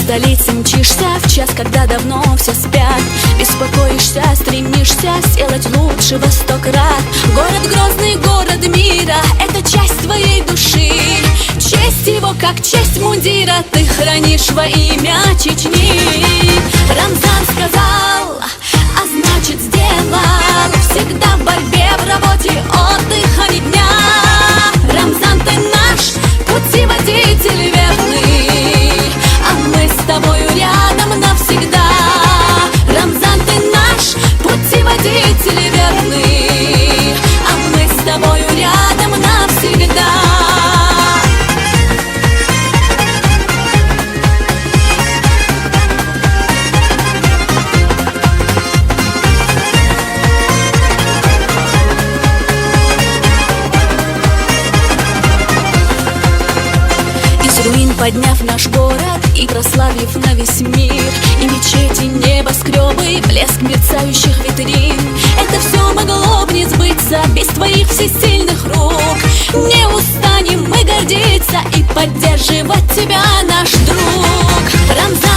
столице мчишься в час, когда давно все спят. Беспокоишься, стремишься сделать лучше во 100 крат. Город Грозный, город мира, это часть твоей души. Честь его, как честь мундира, ты хранишь во имя Чечни. Рамзан сказал, а значит сделал. Всегда в борьбе, в работе, отдыха ни дня. Рамзан, ты наш путеводитель верный, а мы с тобою рядом навсегда. Рамзан, ты наш путеводитель верный, а мы с тобою рядом навсегда. Руин подняв наш город и прославив на весь мир, и мечети, небоскребы, блеск мерцающих витрин. Это все могло бы не сбыться без твоих всесильных рук. Не устанем мы гордиться и поддерживать тебя, наш друг. Рамзан,